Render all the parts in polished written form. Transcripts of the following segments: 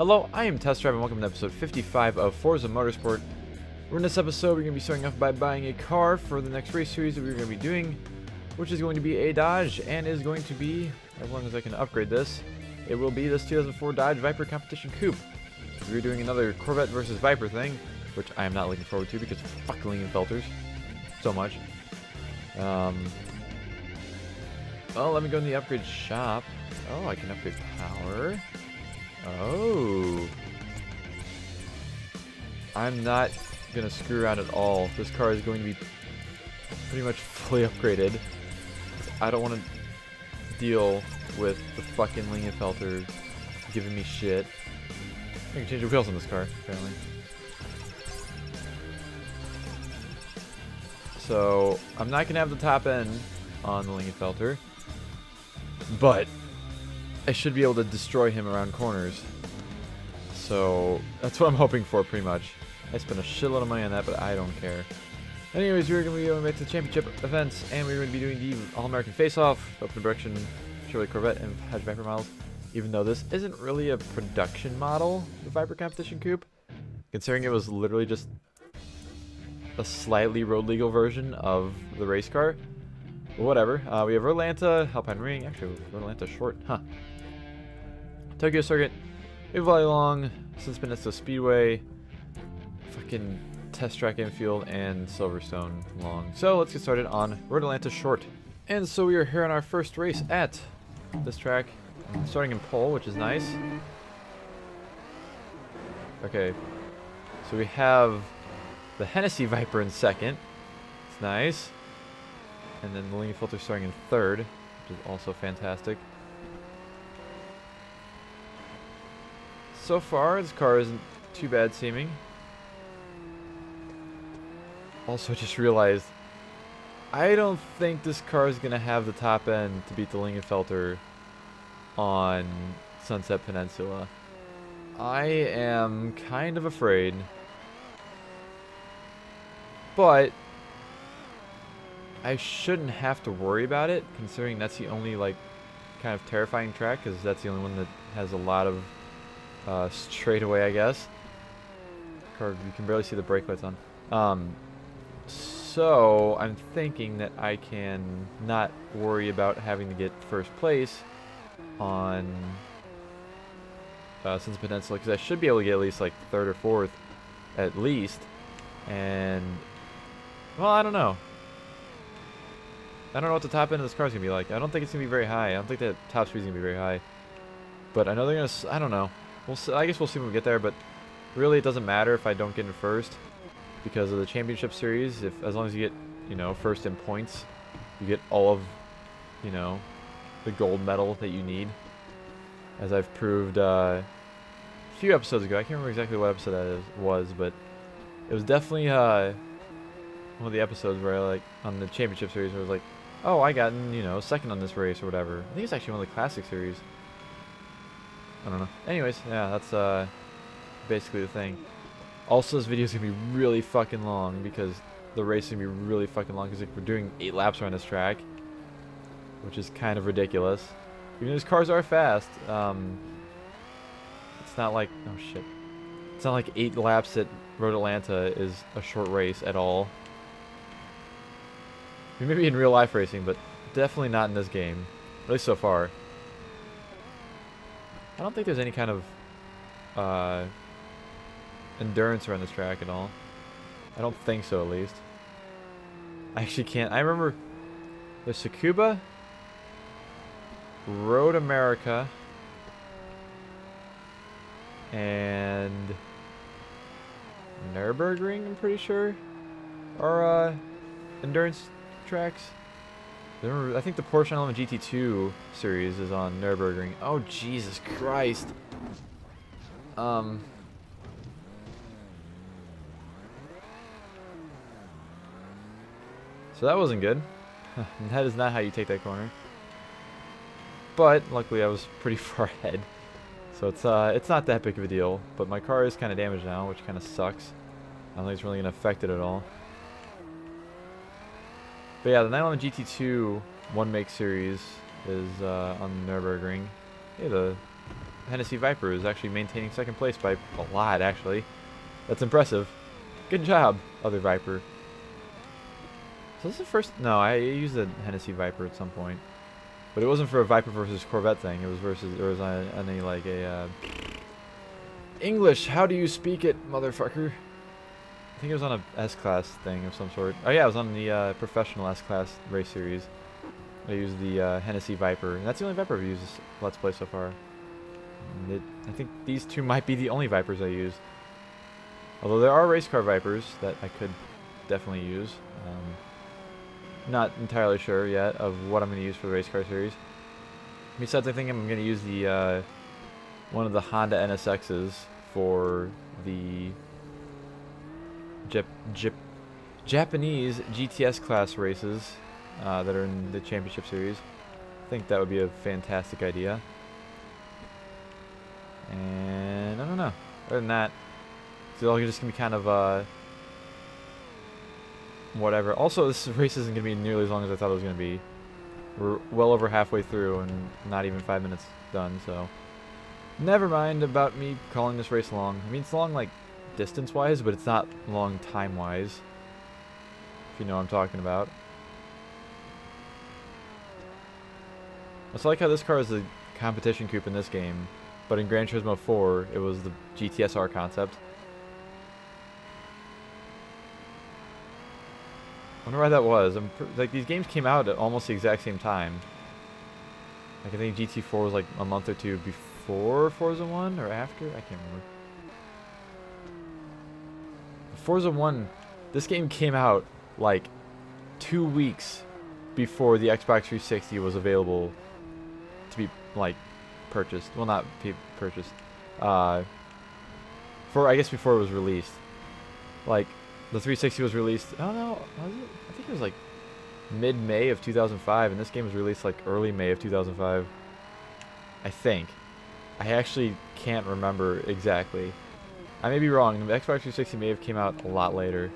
Hello, I am Test Drive and welcome to episode 55 of Forza Motorsport. In this episode, we're going to be starting off by buying a car for the next race series that we're going to be doing, which is going to be a Dodge, and is going to be, as long as I can upgrade this, it will be this 2004 Dodge Viper Competition Coupe. We're doing another Corvette versus Viper thing, which I am not looking forward to because fuck Lingenfelters so much. Well, let me go in the upgrade shop. Oh, I can upgrade power. Oh. I'm not going to screw around at all. This car is going to be pretty much fully upgraded. I don't want to deal with the fucking Lingenfelter giving me shit. I can change the wheels on this car, apparently. So, I'm not going to have the top end on the Lingenfelter, but I should be able to destroy him around corners. So, that's what I'm hoping for, pretty much. I spent a shitload of money on that, but I don't care. Anyways, we're going to be going back to the championship events, and we're going to be doing the All-American Face-Off, Open Production Chevrolet Corvette and Dodge Viper models. Even though this isn't really a production model, the Viper Competition Coupe, considering it was literally just a slightly road legal version of the race car. But whatever. We have Atlanta, Alpine Ring, actually Atlanta Short, Tokyo Circuit, Valley Long, Cincinnati Peninsula Speedway, fucking Test Track Infield, and Silverstone Long. So let's get started on Road Atlanta Short. And so we are here on our first race at this track. I'm starting in pole, which is nice. Okay, so we have the Hennessy Viper in second. It's nice. And then the Lingenfelter starting in third, which is also fantastic. So far, this car isn't too bad seeming. Also, just realized I don't think this car is going to have the top end to beat the Lingenfelter on Sunset Peninsula. I am kind of afraid. But I shouldn't have to worry about it, considering that's the only, like, kind of terrifying track, because that's the only one that has a lot of straightaway, I guess. Car, you can barely see the brake lights on. So I'm thinking that I can not worry about having to get first place on Sunset Peninsula, because I should be able to get at least like third or fourth, at least. And well, I don't know. I don't know what the top end of this car is going to be like. I don't think it's going to be very high. I don't think the top speed is going to be very high. But I know they're going to... I don't know. We'll see, I guess we'll see when we get there, but really it doesn't matter if I don't get in first because of the championship series. As long as you get, you know, first in points, you get all of, you know, the gold medal that you need. As I've proved a few episodes ago. I can't remember exactly what episode that was, but it was definitely one of the episodes where I, like, on the championship series, where I was like, oh, I got, you know, second on this race or whatever. I think it's actually one of the classic series. I don't know. Anyways, yeah, that's basically the thing. Also, this video is going to be really fucking long because the race is going to be really fucking long because we're doing 8 laps around this track, which is kind of ridiculous. Even though these cars are fast, it's not like, oh shit. It's not like 8 laps at Road Atlanta is a short race at all. I mean, maybe in real life racing, but definitely not in this game. At least so far. I don't think there's any kind of endurance around this track at all. I don't think so, at least. I actually can't. I remember the Tsukuba, Road America, and Nürburgring, I'm pretty sure, are endurance tracks. I think the Porsche 911 GT2 series is on Nürburgring. Oh, Jesus Christ. So that wasn't good. That is not how you take that corner. But luckily I was pretty far ahead. So it's not that big of a deal. But my car is kind of damaged now, which kind of sucks. I don't think it's really going to affect it at all. But yeah, the 911 GT2 one make series is on Nürburgring. Hey, the Hennessy Viper is actually maintaining second place by a lot, actually. That's impressive. Good job, other Viper. So this is the first... No, I used a Hennessy Viper at some point. But it wasn't for a Viper versus Corvette thing. It was versus... It was on a, like, a... English, how do you speak it, motherfucker? I think it was on a S-Class thing of some sort. Oh yeah, it was on the professional S-Class race series. I used the Hennessy Viper. And that's the only Viper I've used this Let's Play so far. I think these two might be the only Vipers I use. Although there are race car Vipers that I could definitely use. Not entirely sure yet of what I'm going to use for the race car series. Besides, I think I'm going to use the one of the Honda NSXs for the Japanese GTS class races that are in the championship series. I think that would be a fantastic idea. And I don't know. Other than that, it's all just gonna be kind of whatever. Also, this race isn't gonna be nearly as long as I thought it was gonna be. We're well over halfway through and not even 5 minutes done, so never mind about me calling this race long. I mean, it's long like distance-wise, but it's not long time-wise, if you know what I'm talking about. It's like how this car is the competition coupe in this game, but in Gran Turismo 4, it was the GTSR concept. I wonder why that was. Like, these games came out at almost the exact same time. Like, I think GT4 was like a month or two before Forza 1 or after? I can't remember. Forza 1, this game came out like 2 weeks before the Xbox 360 was available to be, like, purchased. Well, not purchased. I guess before it was released. Like, the 360 was released, I don't know, was it? I think it was like mid-May of 2005, and this game was released like early May of 2005. I think. I actually can't remember exactly. I may be wrong. The Xbox 360 may have came out a lot later.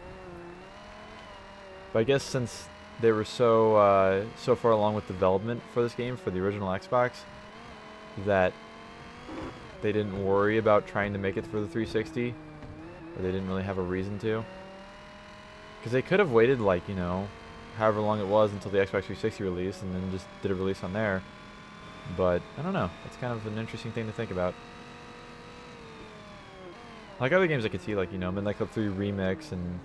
But I guess since they were so far along with development for this game, for the original Xbox, that they didn't worry about trying to make it for the 360, or they didn't really have a reason to. Because they could have waited, like, you know, however long it was until the Xbox 360 release, and then just did a release on there. But, I don't know. It's kind of an interesting thing to think about. Like other games I could see, like, you know, Midnight Club 3 Remix, and,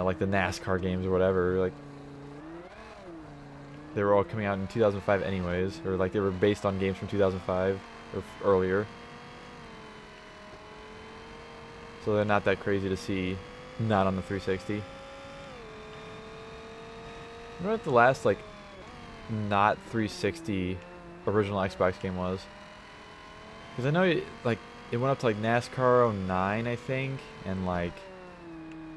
like, the NASCAR games or whatever, like, they were all coming out in 2005 anyways, or, like, they were based on games from 2005, or earlier. So they're not that crazy to see. Not on the 360. Remember what the last, like, not 360 original Xbox game was? Because I know, like, it went up to, like, NASCAR 09, I think, and, like,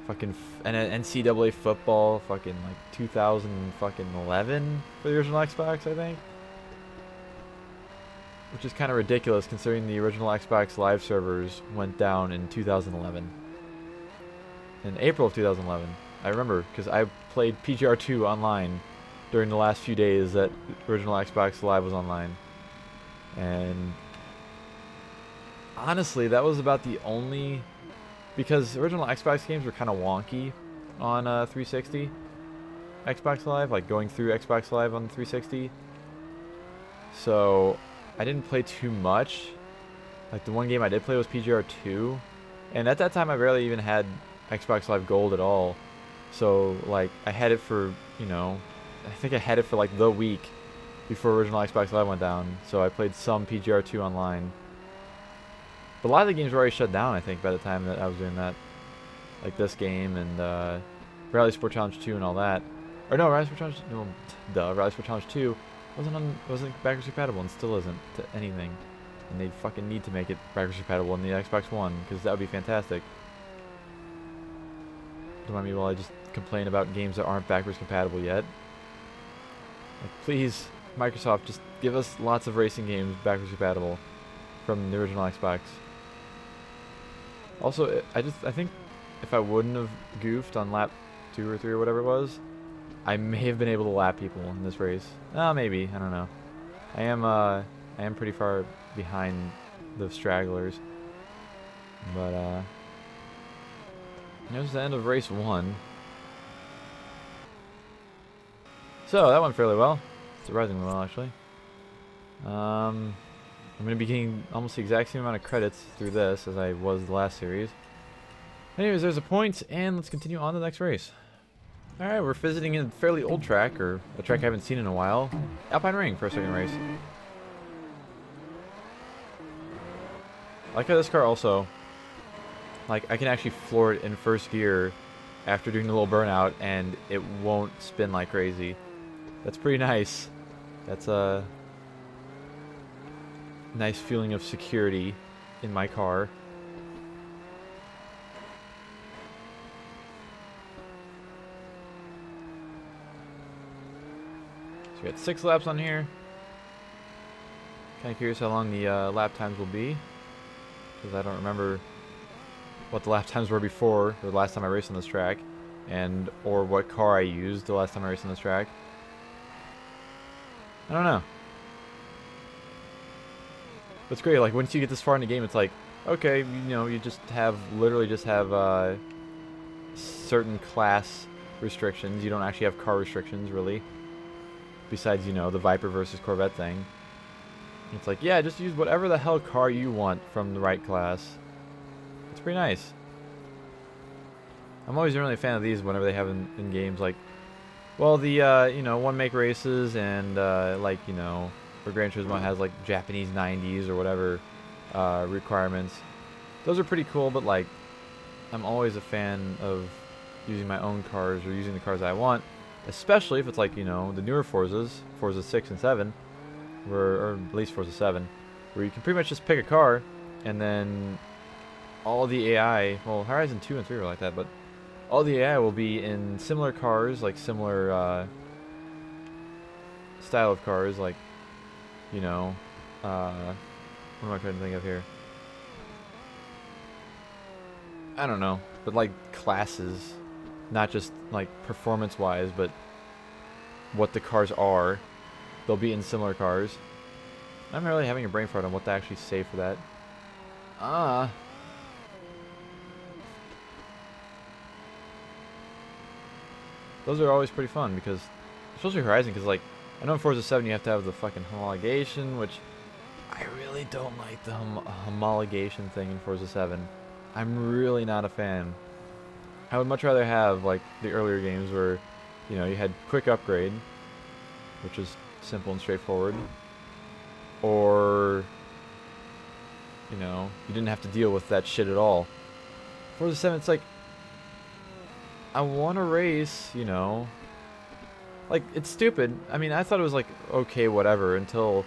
fucking, and NCAA football, fucking, like, 2011 for the original Xbox, I think. Which is kind of ridiculous considering the original Xbox Live servers went down in 2011. In April of 2011. I remember, because I played PGR2 online during the last few days that original Xbox Live was online. And honestly, that was about the only... Because original Xbox games were kind of wonky on 360 Xbox Live, like going through Xbox Live on 360. So I didn't play too much. Like, the one game I did play was PGR2. And at that time, I barely even had Xbox Live Gold at all. So, like, I had it for, you know, I think I had it for, like, the week before original Xbox Live went down. So I played some PGR2 online. But a lot of the games were already shut down, I think, by the time that I was doing that. Like this game and Rally Sport Challenge 2 and all that. Or no, Rally Sport Challenge, no, duh, Rally Sport Challenge 2 wasn't backwards compatible and still isn't to anything. And they fucking need to make it backwards compatible in the Xbox One, because that would be fantastic. Don't mind me while I just complain about games that aren't backwards compatible yet. Like, please, Microsoft, just give us lots of racing games backwards compatible from the original Xbox. Also, I think if I wouldn't have goofed on lap 2 or 3 or whatever it was, I may have been able to lap people in this race. Maybe, I don't know. I am pretty far behind the stragglers. But there's the end of race 1. So that went fairly well, surprisingly well actually. I'm going to be getting almost the exact same amount of credits through this as I was the last series. Anyways, there's a point, and let's continue on to the next race. Alright, we're visiting a fairly old track, or a track I haven't seen in a while. Alpine Ring for a second race. I like how this car also, like, I can actually floor it in first gear after doing the little burnout, and it won't spin like crazy. That's pretty nice. That's a nice feeling of security in my car. So we got 6 laps on here. Kind of curious how long the lap times will be, because I don't remember what the lap times were before, or the last time I raced on this track, and or what car I used the last time I raced on this track. I don't know. But it's great, like once you get this far in the game, it's like, okay, you know, you just have, literally just have certain class restrictions. You don't actually have car restrictions, really. Besides, you know, the Viper versus Corvette thing. It's like, yeah, just use whatever the hell car you want from the right class. It's pretty nice. I'm always really a fan of these whenever they have in games, like, well, the, you know, one-make races and, like, you know, where Gran Turismo has, like, Japanese 90s or whatever requirements. Those are pretty cool, but, like, I'm always a fan of using my own cars or using the cars I want, especially if it's, like, you know, the newer Forzas, Forza 6 and 7, or at least Forza 7, where you can pretty much just pick a car, and then all the AI, well, Horizon 2 and 3 were like that, but all the AI will be in similar cars, like similar style of cars, like, you know, what am I trying to think of here? I don't know, but like classes, not just like performance-wise, but what the cars are. They'll be in similar cars. I'm really having a brain fart on what to actually say for that. Those are always pretty fun because, especially Horizon, because like, I know in Forza 7 you have to have the fucking homologation, which I really don't like the homologation thing in Forza 7. I'm really not a fan. I would much rather have like the earlier games where, you know, you had quick upgrade, which is simple and straightforward, or, you know, you didn't have to deal with that shit at all. Forza 7, it's like, I want to race, you know, like, it's stupid. I mean, I thought it was like, okay, whatever, until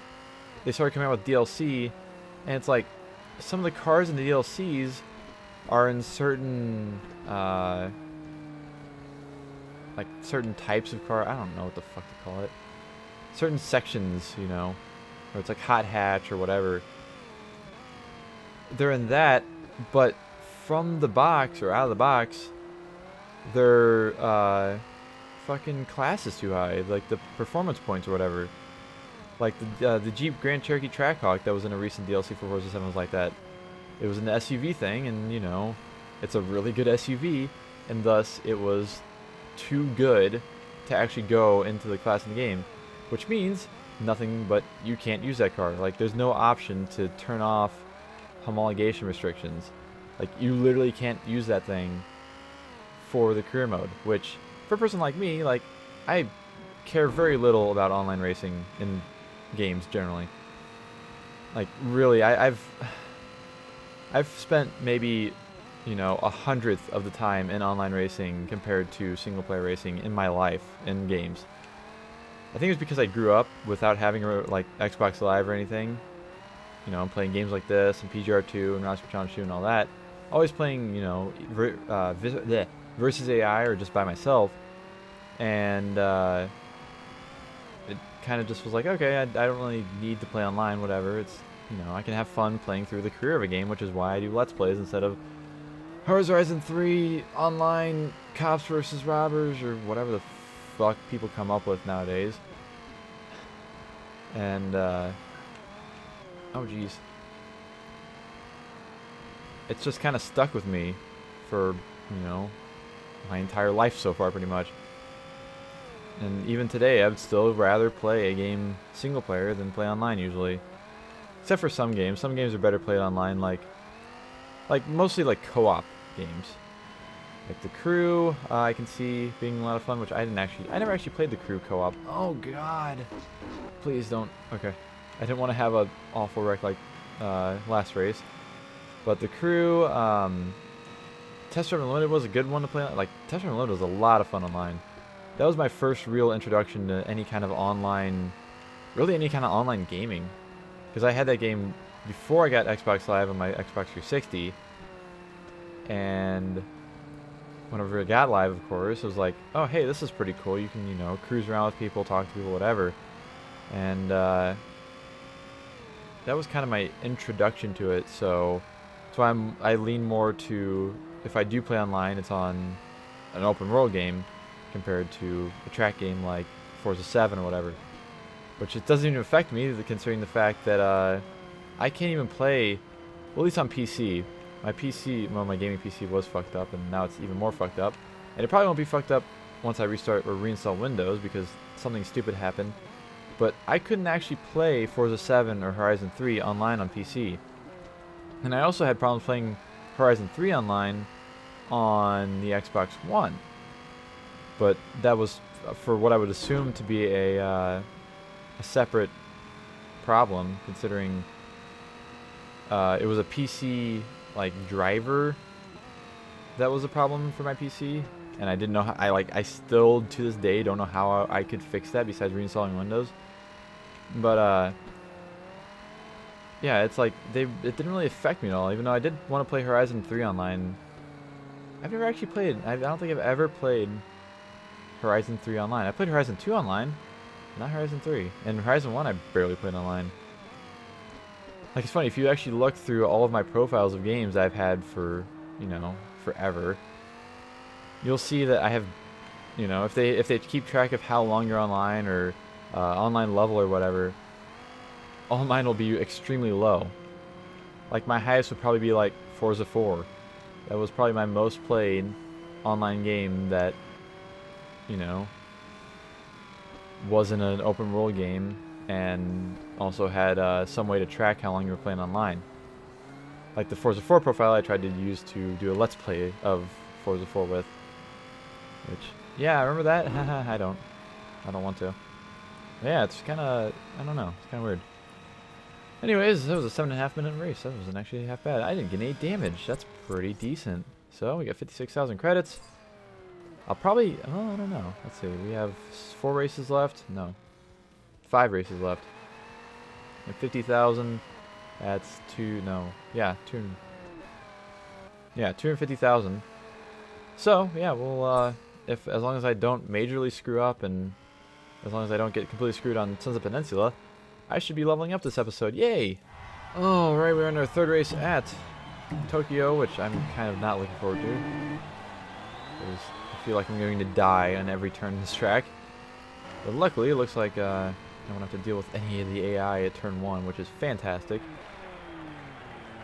they started coming out with DLC, and it's like, some of the cars in the DLCs are in certain, like, certain types of car, I don't know what the fuck to call it, certain sections, you know, where it's like hot hatch or whatever. They're in that, but from the box, or out of the box, their fucking class is too high, like the performance points or whatever. Like the Jeep Grand Cherokee Trackhawk that was in a recent DLC for Forza 7 was like that. It was an SUV thing, and you know, it's a really good SUV, and thus it was too good to actually go into the class in the game, which means nothing but you can't use that car. Like, there's no option to turn off homologation restrictions. Like, you literally can't use that thing for the career mode, which for a person like me, like, I care very little about online racing in games generally. Like, really, I've spent maybe, you know, 100th of the time in online racing compared to single player racing in my life in games. I think it's because I grew up without having like Xbox Live or anything. You know, I'm playing games like this and PGR2 and Raspberry Challenge 2 and all that. Always playing, you know, versus AI or just by myself, and it kind of just was like, okay, I don't really need to play online, whatever. It's, you know, I can have fun playing through the career of a game, which is why I do Let's Plays instead of Horizon 3 online cops versus robbers or whatever the fuck people come up with nowadays. And Oh, jeez. It's just kind of stuck with me for, you know, my entire life so far, pretty much. And even today, I would still rather play a game single player than play online usually. Except for some games. Some games are better played online, like mostly like co-op games. Like the Crew, I can see being a lot of fun, which I never actually played the Crew co-op. Oh god. Please don't. Okay. I didn't want to have a awful wreck like last race. But the Crew, Test Drive Unlimited was a good one to play. Like, Test Drive Unlimited was a lot of fun online. That was my first real introduction to any kind of online, really any kind of online gaming. Because I had that game before I got Xbox Live on my Xbox 360. And whenever I got Live, of course, it was like, oh, hey, this is pretty cool. You can, you know, cruise around with people, talk to people, whatever. And that was kind of my introduction to it. So I lean more to, if I do play online, it's on an open world game compared to a track game like Forza 7 or whatever. Which it doesn't even affect me, considering the fact that I can't even play, well, at least on PC. My PC, well, my gaming PC was fucked up, and now it's even more fucked up. And it probably won't be fucked up once I restart or reinstall Windows because something stupid happened. But I couldn't actually play Forza 7 or Horizon 3 online on PC. And I also had problems playing Horizon 3 online on the Xbox One. But that was for what I would assume to be a separate problem, considering it was a PC like driver that was a problem for my PC, and I didn't know how. I still to this day don't know how I could fix that besides reinstalling Windows. But yeah, it's like it didn't really affect me at all, even though I did want to play Horizon 3 online. I've never actually played. I don't think I've ever played Horizon 3 online. I played Horizon 2 online, not Horizon 3. And Horizon 1 I barely played online. Like, it's funny, if you actually look through all of my profiles of games I've had for, you know, forever, you'll see that I have, you know, if they keep track of how long you're online or online level or whatever, all mine will be extremely low. Like, my highest would probably be like Forza 4. That was probably my most played online game that, you know, wasn't an open world game and also had some way to track how long you were playing online. Like the Forza 4 profile I tried to use to do a Let's Play of Forza 4 with. Which, yeah, remember that? I don't want to. Yeah, it's kind of, I don't know, it's kind of weird. Anyways, that was a 7.5 minute race. That wasn't actually half bad. I didn't get any damage. That's pretty decent. So, we got 56,000 credits. I'll probably, well, I don't know. Let's see, we have 4 races left. No, 5 races left. And 50,000, that's 250,000. So, yeah, we'll, as long as I don't majorly screw up and as long as I don't get completely screwed on Sunset Peninsula, I should be leveling up this episode. Yay! Alright, we're in our 3rd race at Tokyo, which I'm kind of not looking forward to. Because I feel like I'm going to die on every turn in this track. But luckily, it looks like I won't have to deal with any of the AI at turn 1, which is fantastic.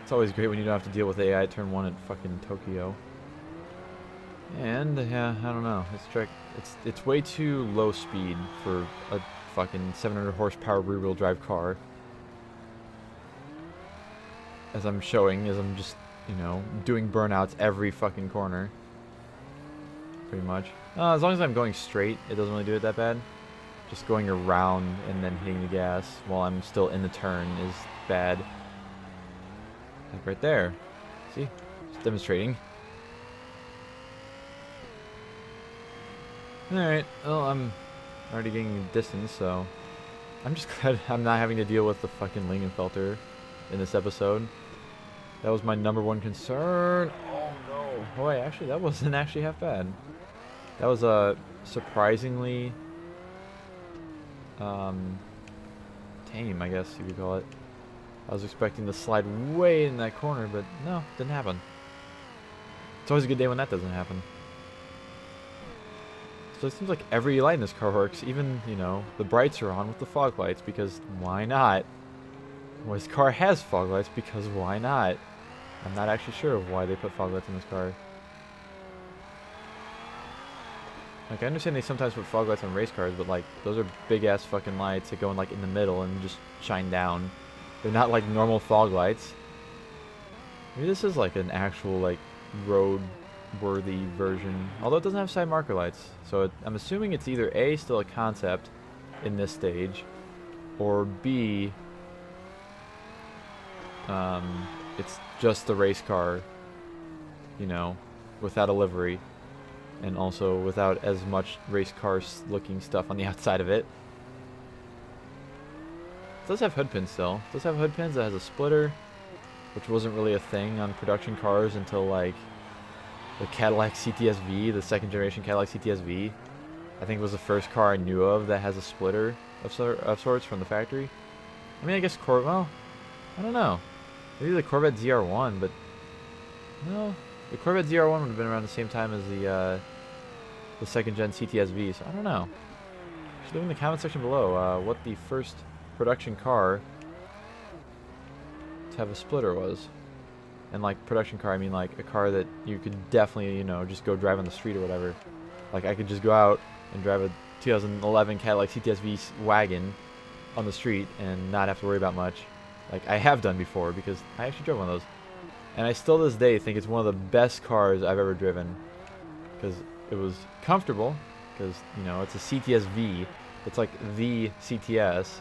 It's always great when you don't have to deal with AI at turn 1 at fucking Tokyo. And, yeah, I don't know. This track, it's way too low speed for a fucking 700 horsepower rear-wheel drive car. As I'm showing, as I'm just, you know, doing burnouts every fucking corner. Pretty much. As long as I'm going straight, it doesn't really do it that bad. Just going around and then hitting the gas while I'm still in the turn is bad. Like right there. See? Just demonstrating. Alright, well, I'm already getting distance, so I'm just glad I'm not having to deal with the fucking Lingenfelter in this episode. That was my #1 concern. Oh no. Oh wait, actually, that wasn't actually half bad. That was a surprisingly tame, I guess you could call it. I was expecting to slide way in that corner, but no, didn't happen. It's always a good day when that doesn't happen. So it seems like every light in this car works, even, you know, the brights are on with the fog lights, because why not? Well, his car has fog lights because why not? I'm not actually sure of why they put fog lights in this car. Like, I understand they sometimes put fog lights on race cars, but like, those are big ass fucking lights that go in like in the middle and just shine down. They're not like normal fog lights. Maybe this is like an actual like road-worthy version, although it doesn't have side marker lights. So I'm assuming it's either A, still a concept in this stage, or B, it's just the race car, you know, without a livery, and also without as much race car looking stuff on the outside of it. It does have hood pins still. It does have hood pins that has a splitter, which wasn't really a thing on production cars until like the Cadillac CTS-V, the second generation Cadillac CTS-V. I think it was the first car I knew of that has a splitter of sorts from the factory. I mean, I guess well, I don't know. Maybe the Corvette ZR1, but no, the Corvette ZR1 would have been around the same time as the second gen CTS-V. So I don't know. Just leave in the comment section below what the first production car to have a splitter was. And like production car, I mean like a car that you could definitely, you know, just go drive on the street or whatever. Like I could just go out and drive a 2011 Cadillac CTS-V wagon on the street and not have to worry about much. Like I have done before because I actually drove one of those. And I still to this day think it's one of the best cars I've ever driven. Because it was comfortable, because, you know, it's a CTS-V. It's like the CTS.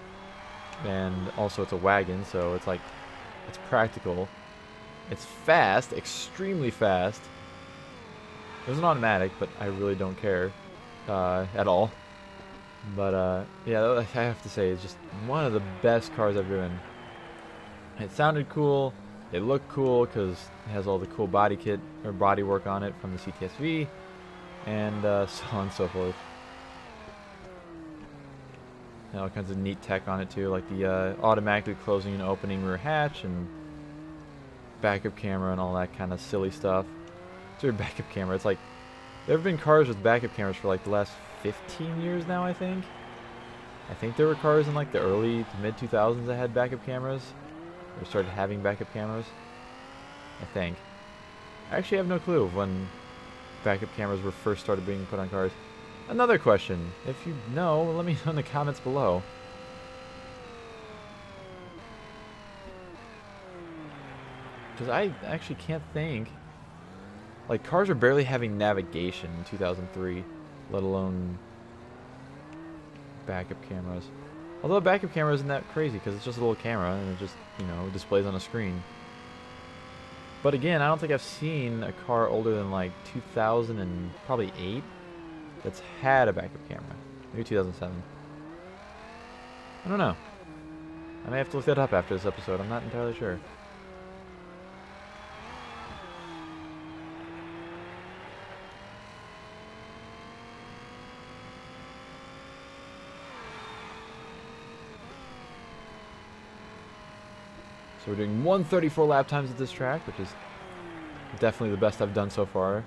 And also it's a wagon, so it's like, it's practical. It's fast, extremely fast. It was an automatic, but I really don't care at all. But yeah, I have to say, it's just one of the best cars I've driven. It sounded cool. It looked cool because it has all the cool body kit or body work on it from the CTS-V, and so on and so forth. And all kinds of neat tech on it too, like the automatically closing and opening rear hatch and backup camera and all that kind of silly stuff. It's your backup camera. It's like there have been cars with backup cameras for like the last 15 years now. I think there were cars in like the early to mid 2000s that had backup cameras. Or started having backup cameras. I think. I actually have no clue of when backup cameras were first started being put on cars. Another question. If you know, let me know in the comments below. Because I actually can't think. Like, cars are barely having navigation in 2003, let alone backup cameras. Although a backup camera isn't that crazy because it's just a little camera and it just, you know, displays on a screen. But again, I don't think I've seen a car older than like 2000 and probably 8 that's had a backup camera. Maybe 2007. I don't know. I may have to look that up after this episode. I'm not entirely sure. So we're doing 134 lap times at this track, which is definitely the best I've done so far.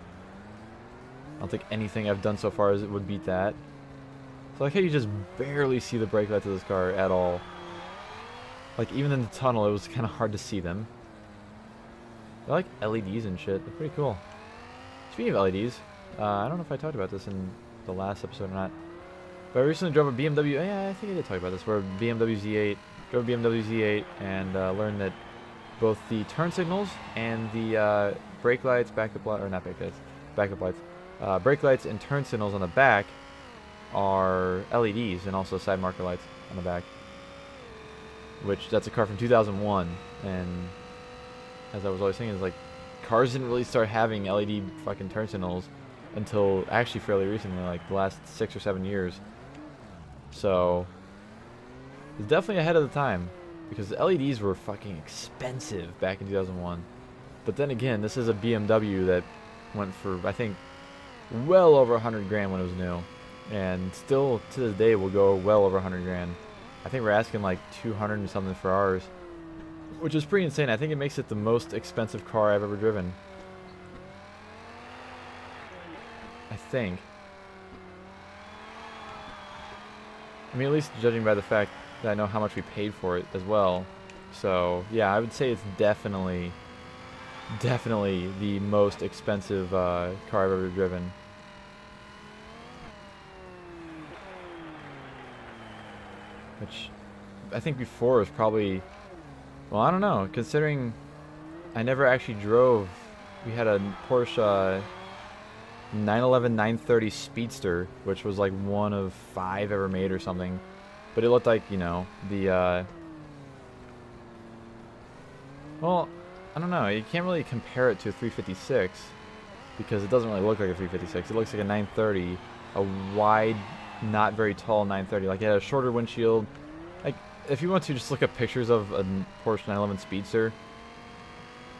I don't think anything I've done so far would beat that. So I like how you just barely see the brake lights of this car at all. Like even in the tunnel, it was kind of hard to see them. They're like LEDs and shit. They're pretty cool. Speaking of LEDs, I don't know if I talked about this in the last episode or not, but I recently drove a BMW. Yeah, I think I did talk about this. Where BMW Z8. Drove a BMW Z8 and learned that both the turn signals and the brake lights, backup lights, or not backup lights, brake lights and turn signals on the back are LEDs and also side marker lights on the back. Which, that's a car from 2001, and as I was always saying, is like, cars didn't really start having LED fucking turn signals until actually fairly recently, like the last 6 or 7 years. So it's definitely ahead of the time, because the LEDs were fucking expensive back in 2001. But then again, this is a BMW that went for, I think, well over 100 grand when it was new, and still to this day will go well over 100 grand. I think we're asking like 200 and something for ours, which is pretty insane. I think it makes it the most expensive car I've ever driven. I think. I mean, at least judging by the fact that I know how much we paid for it as well. So yeah, I would say it's definitely the most expensive car I've ever driven. Which I think before was probably, well, I don't know, considering I never actually drove. We had a Porsche 911 930 Speedster, which was like one of 5 ever made or something. But it looked like, you know, the, well, I don't know. You can't really compare it to a 356 because it doesn't really look like a 356. It looks like a 930, a wide, not very tall 930. Like it had a shorter windshield. Like if you want to just look up pictures of a Porsche 911 Speedster.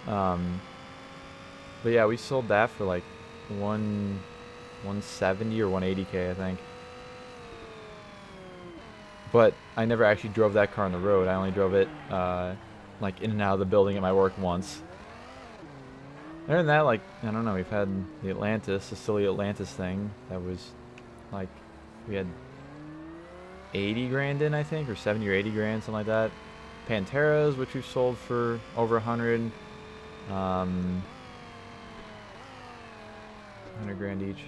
But yeah, we sold that for like 170 or 180K, I think. But I never actually drove that car on the road. I only drove it like in and out of the building at my work once. Other than that, like, I don't know, we've had the Atlantis, the silly Atlantis thing that was like, we had 80 grand in, I think, or 70 or 80 grand, something like that. Panteras, which we've sold for over 100. 100 grand each.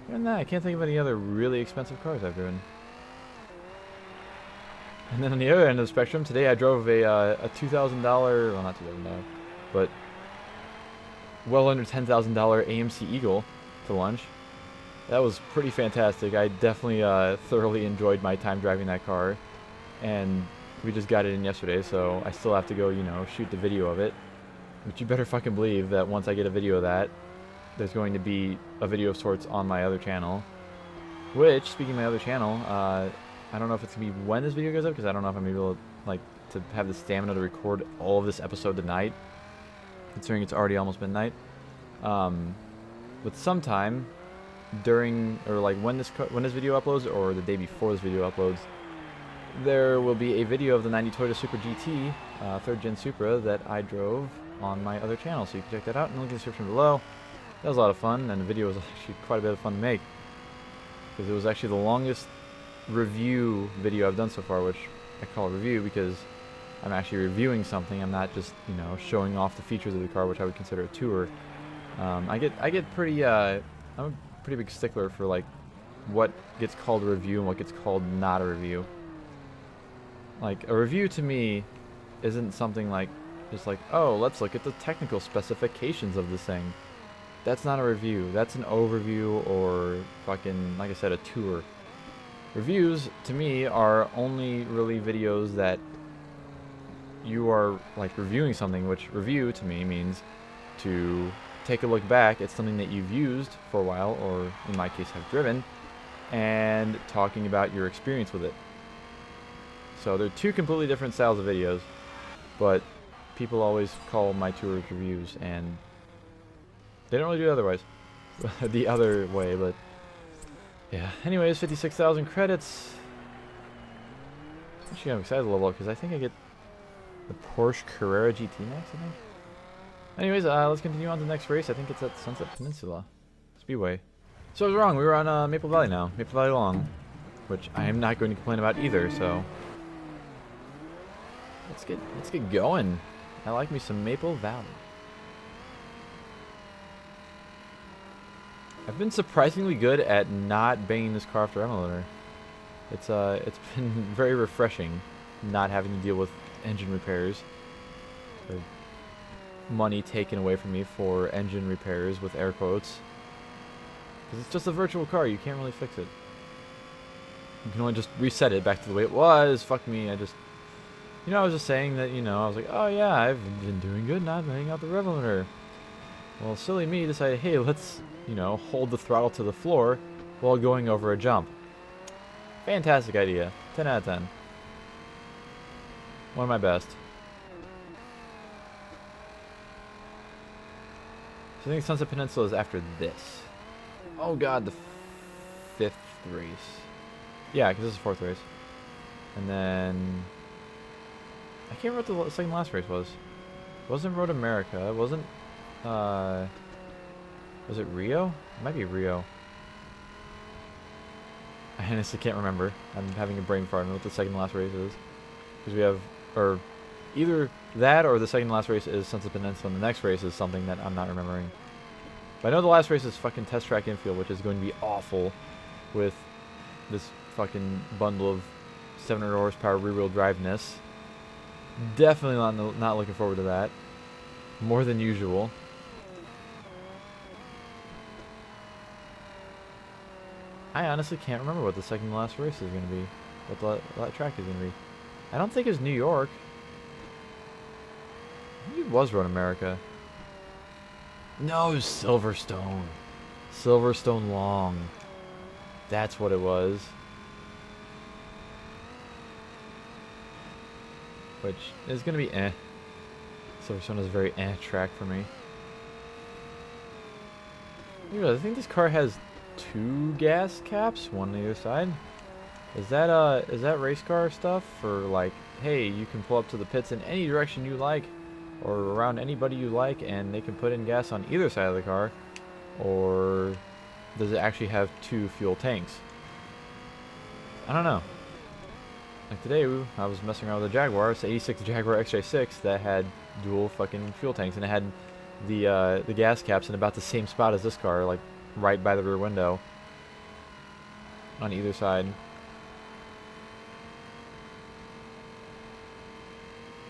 Other than that, I can't think of any other really expensive cars I've driven. And then on the other end of the spectrum, today I drove a $2,000, well not $2,000, but well under $10,000 AMC Eagle to lunch. That was pretty fantastic. I definitely thoroughly enjoyed my time driving that car. And we just got it in yesterday, so I still have to go, you know, shoot the video of it. But you better fucking believe that once I get a video of that, there's going to be a video of sorts on my other channel. Which, speaking of my other channel, I don't know if it's going to be when this video goes up, because I don't know if I'm able to, like, to have the stamina to record all of this episode tonight, considering it's already almost midnight. But sometime during, or like when this video uploads, or the day before this video uploads, there will be a video of the 90 Toyota Supra GT, 3rd Gen Supra, that I drove on my other channel, so you can check that out in the link in the description below. That was a lot of fun, and the video was actually quite a bit of fun to make, because it was actually the longest review video I've done so far, which I call a review because I'm actually reviewing something. I'm not just, you know, showing off the features of the car, which I would consider a tour. I get pretty, I'm a pretty big stickler for like what gets called a review and what gets called not a review. Like a review to me isn't something like just like, oh, let's look at the technical specifications of this thing. That's not a review. That's an overview, or fucking, like I said, a tour. Reviews, to me, are only really videos that you are, like, reviewing something, which review, to me, means to take a look back at something that you've used for a while, or, in my case, have driven, and talking about your experience with it. So, they're two completely different styles of videos, but people always call my tours reviews, and they don't really do it otherwise. The other way, but yeah. Anyways, 56,000 credits. Actually, I'm excited to level up because I think I get the Porsche Carrera GT next, I think. Anyways, let's continue on to the next race. I think it's at Sunset Peninsula Speedway. So I was wrong. We were on Maple Valley now. Maple Valley Long, which I am not going to complain about either, so let's get going. I like me some Maple Valley. I've been surprisingly good at not banging this car off the rev limiter. It's been very refreshing not having to deal with engine repairs, or money taken away from me for engine repairs with air quotes. Because it's just a virtual car, you can't really fix it. You can only just reset it back to the way it was. Fuck me, I was just saying that, I was like, oh yeah, I've been doing good not banging out the rev limiter. Well, silly me decided, hey, let's, hold the throttle to the floor while going over a jump. Fantastic idea. 10 out of 10. One of my best. So I think Sunset Peninsula is after this. Oh god, the 5th race. Yeah, because this is the 4th race. And then I can't remember what the second last race was. It wasn't Road America. It wasn't, was it Rio? It might be Rio. I honestly can't remember. I'm having a brain fart. I don't know what the second last race is. Because we have, or Either that or the second to last race is Sunset Peninsula, and the next race is something that I'm not remembering. But I know the last race is fucking Test Track Infield, which is going to be awful with this fucking bundle of 700 horsepower rear-wheel driveness. Definitely not looking forward to that. More than usual. I honestly can't remember what the second to last race is going to be. What that track is going to be. I don't think it's New York. I think it was Road America. No, Silverstone. Silverstone Long. That's what it was. Which is going to be eh. Silverstone is a very eh track for me. I think this car has 2 gas caps, one on either side. Is that race car stuff for like, hey, you can pull up to the pits in any direction you like, or around anybody you like, and they can put in gas on either side of the car? Or does it actually have 2 fuel tanks? I don't know. Like today, I was messing around with a Jaguar. It's an 86 Jaguar XJ6 that had dual fucking fuel tanks, and it had the gas caps in about the same spot as this car, like right by the rear window on either side.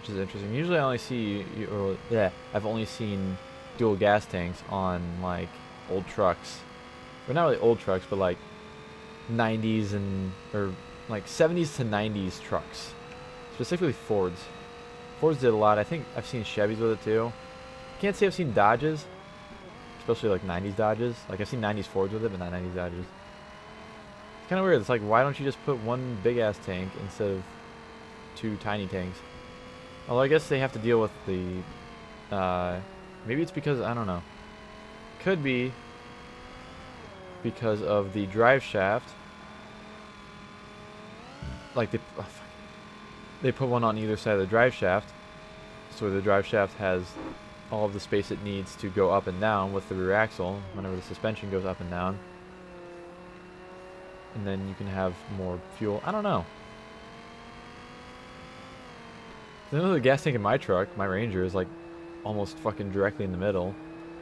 Which is interesting. Usually I only see, I've only seen dual gas tanks on like old trucks. But not really old trucks, but like 90s or like 70s to 90s trucks. Specifically Fords. Fords did a lot. I think I've seen Chevys with it too. Can't say I've seen Dodges. Especially like 90s Dodges. Like I've seen 90s Fords with it, but not 90s Dodges. It's kind of weird. It's like, why don't you just put one big ass tank instead of 2 tiny tanks? Although I guess they have to deal with the, maybe it's because, I don't know. Could be because of the drive shaft. Like they put one on either side of the drive shaft, so the drive shaft has all of the space it needs to go up and down with the rear axle whenever the suspension goes up and down. And then you can have more fuel. I don't know. I know the gas tank in my truck, my Ranger, is like almost fucking directly in the middle.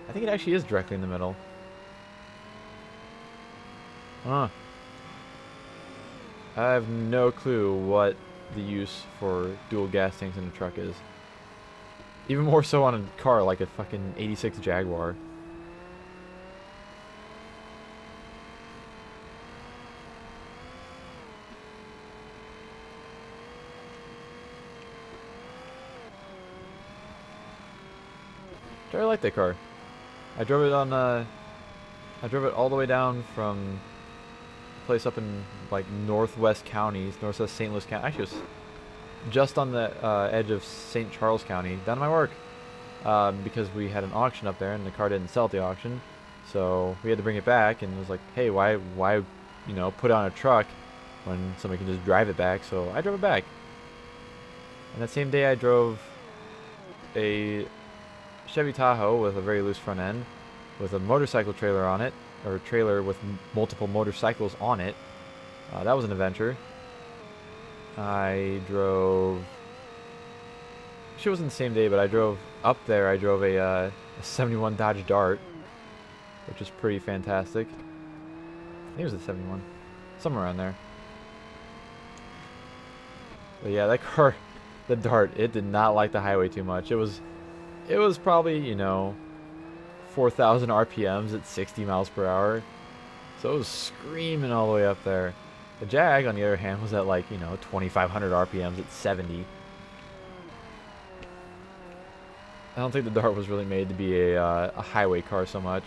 I think it actually is directly in the middle. I have no clue what the use for dual gas tanks in a truck is. Even more so on a car like a fucking 86 Jaguar. I really like that car. I drove it on I drove it all the way down from a place up in like northwest counties, northwest St. Louis County. Actually, it was just on the edge of St. Charles County, down to my work, because we had an auction up there and the car didn't sell at the auction, so we had to bring it back. And it was like, hey, why you know, put it on a truck when somebody can just drive it back? So I drove it back. And that same day I drove a Chevy Tahoe with a very loose front end with a motorcycle trailer on it, or a trailer with multiple motorcycles on it. That was an adventure. I drove, she wasn't the same day, but I drove up there. I drove a 71 Dodge Dart, which is pretty fantastic. I think it was a 71, somewhere around there. But yeah, that car, the Dart, it did not like the highway too much. It was probably, you know, 4,000 RPMs at 60 miles per hour. So it was screaming all the way up there. The Jag, on the other hand, was at like, you know, 2,500 RPMs at 70. I don't think the Dart was really made to be a highway car so much.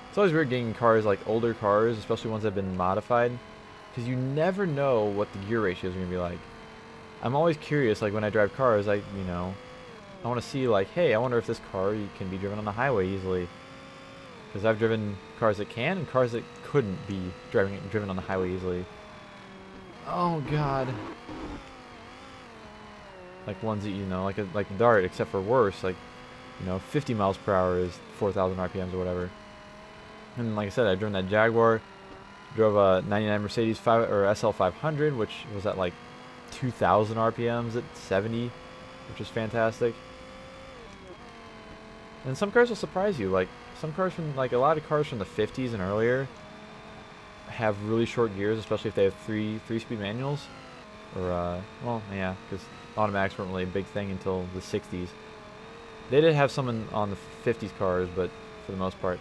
It's always weird getting cars, like older cars, especially ones that have been modified, because you never know what the gear ratios are going to be like. I'm always curious, like when I drive cars, I want to see, like, hey, I wonder if this car can be driven on the highway easily. Because I've driven cars that can and cars that couldn't be driven on the highway easily. Oh god. Like ones that, you know, like the Dart, except for worse, like, you know, 50 miles per hour is 4,000 RPMs or whatever. And like I said, I've driven that Jaguar, drove a 99 Mercedes SL500, which was at like 2,000 RPMs at 70, which is fantastic. And some cars will surprise you. Like some cars from like a lot of cars from the 50s and earlier have really short gears, especially if they have three-speed manuals. Or well, yeah, because automatics weren't really a big thing until the 60s. They did have some on the 50s cars, but for the most part,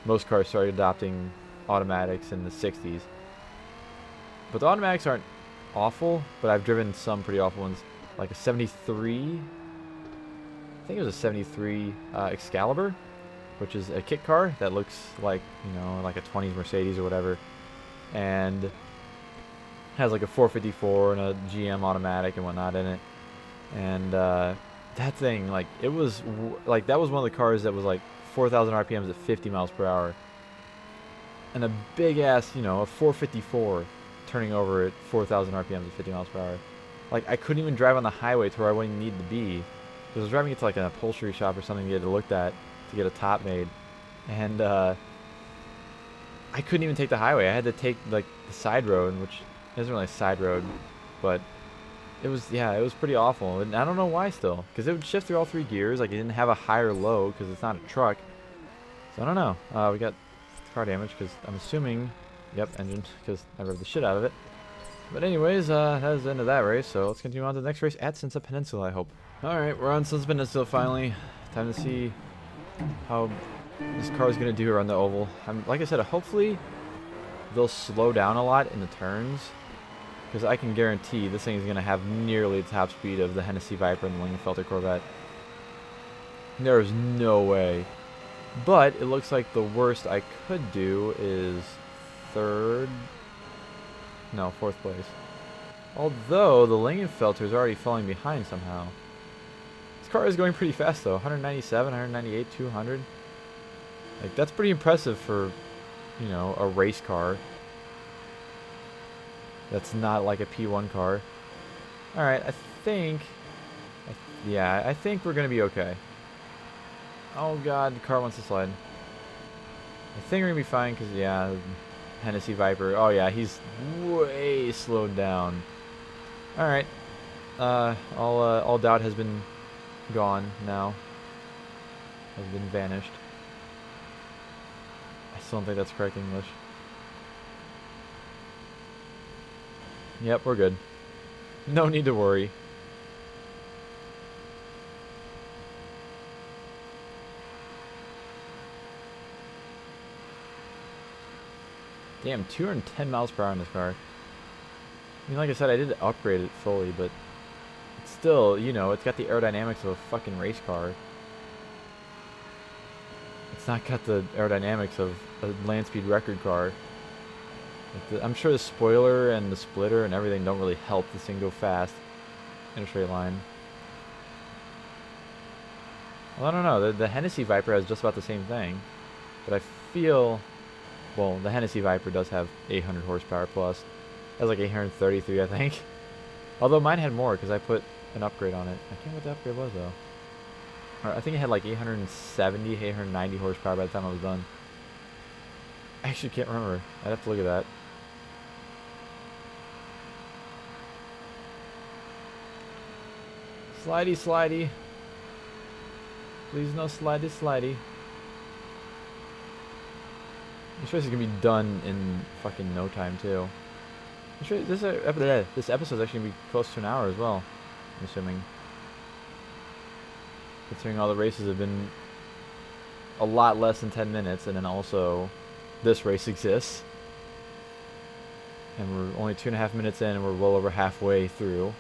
most cars started adopting automatics in the 60s. But the automatics aren't awful, but I've driven some pretty awful ones, like a 73. I think it was a 73 Excalibur, which is a kit car that looks like, you know, like a 20s Mercedes or whatever, and has like a 454 and a GM automatic and whatnot in it. And that thing, like, it was like, that was one of the cars that was like 4,000 RPMs at 50 miles per hour, and a big ass, you know, a 454 turning over at 4,000 RPMs at 50 miles per hour. Like, I couldn't even drive on the highway to where I wouldn't need to be. I was driving it to like an upholstery shop or something to get it looked at to get a top made, and I couldn't even take the highway. I had to take like the side road, which isn't really a side road, but it was, yeah, it was pretty awful. And I don't know why still, because it would shift through all three gears. Like, it didn't have a high or low because it's not a truck. So I don't know. We got car damage because I'm assuming, yep, engine, because I revved the shit out of it. But anyways, that is the end of that race, so let's continue on to the next race at Sunset Peninsula, I hope. Alright, we're on Sunset Peninsula finally. Time to see how this car is going to do around the oval. Like I said, hopefully they'll slow down a lot in the turns, because I can guarantee this thing is going to have nearly the top speed of the Hennessy Viper and the Lingenfelter Corvette. There is no way. But it looks like the worst I could do is fourth place. Although the Lingenfelter is already falling behind somehow. This car is going pretty fast though, 197, 198, 200. Like, that's pretty impressive for, you know, a race car. That's not like a P1 car. Alright, I think we're going to be okay. Oh god, the car wants to slide. I think we're going to be fine because, yeah, Hennessy Viper. Oh yeah, he's way slowed down. Alright. All doubt has been gone now. Has been vanished. I still don't think that's correct English. Yep, we're good. No need to worry. Damn, 210 miles per hour in this car. I mean, like I said, I did upgrade it fully, but it's still, you know, it's got the aerodynamics of a fucking race car. It's not got the aerodynamics of a land speed record car. Like I'm sure the spoiler and the splitter and everything don't really help this thing go fast in a straight line. Well, I don't know. The Hennessy Viper has just about the same thing, but I feel, well, the Hennessy Viper does have 800 horsepower plus. It has like 833, I think. Although mine had more because I put an upgrade on it. I can't remember what the upgrade was though. Or I think it had like 870, 890 horsepower by the time I was done. I actually can't remember. I'd have to look at that. Slidey, slidey. Please no slidey, slidey. This race is gonna be done in fucking no time too. This episode is actually gonna be close to an hour as well, I'm assuming. Considering all the races have been a lot less than 10 minutes, and then also this race exists. And we're only 2.5 minutes in, and we're well over halfway through.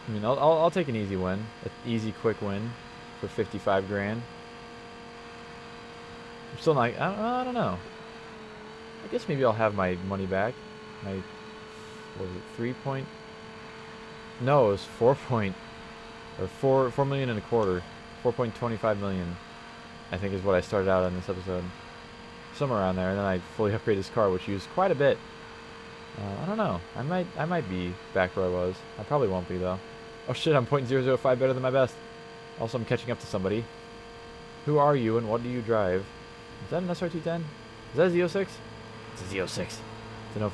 I mean, I'll take an easy win, an easy, quick win for 55 grand. I'm still not. I don't know. I guess maybe I'll have my money back. My, what was it, 3 point? No, it was 4 million and a quarter. 4.25 million, I think, is what I started out on this episode. Somewhere around there, and then I fully upgraded this car, which used quite a bit. I don't know. I might be back where I was. I probably won't be though. Oh shit! I'm 0.005 better than my best. Also, I'm catching up to somebody. Who are you and what do you drive? Is that an SR210? Is that a Z06? It's a Z06. It's an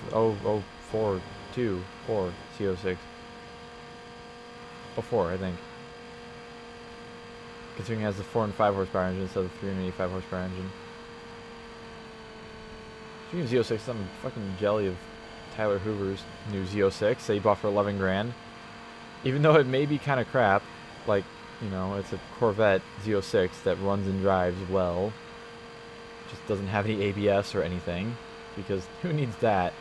04, 2, 4, Z06. 04, I think. Considering it has the 4 and 5 horsepower engine instead of the 385 horsepower engine. Speaking of Z06, I'm fucking jelly of Tyler Hoover's new Z06 that he bought for 11 grand. Even though it may be kind of crap, like, you know, it's a Corvette Z06 that runs and drives well. Just doesn't have any ABS or anything, because who needs that?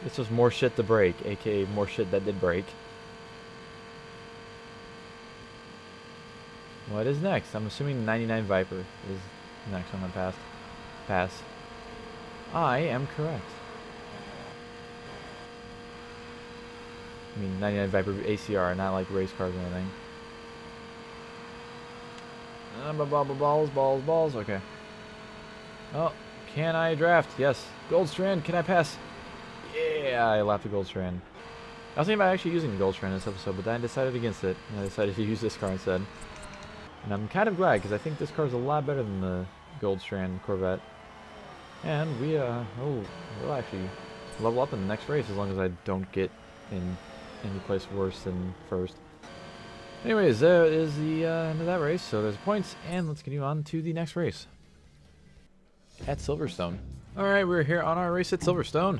It's just more shit to break, aka more shit that did break. What is next? I'm assuming 99 Viper is next on the pass. I am correct. I mean, 99 Viper ACR, not like race cars or anything. Balls. Okay. Oh, can I draft? Yes. Goldstrand, can I pass? Yeah, I lapped a Goldstrand. I was thinking about actually using the Goldstrand in this episode, but then I decided against it, and I decided to use this car instead. And I'm kind of glad, because I think this car is a lot better than the Goldstrand Corvette. And we'll actually level up in the next race as long as I don't get in any place worse than first. Anyways, that is the end of that race, so there's points, and let's continue on to the next race. At Silverstone. Alright, we're here on our race at Silverstone.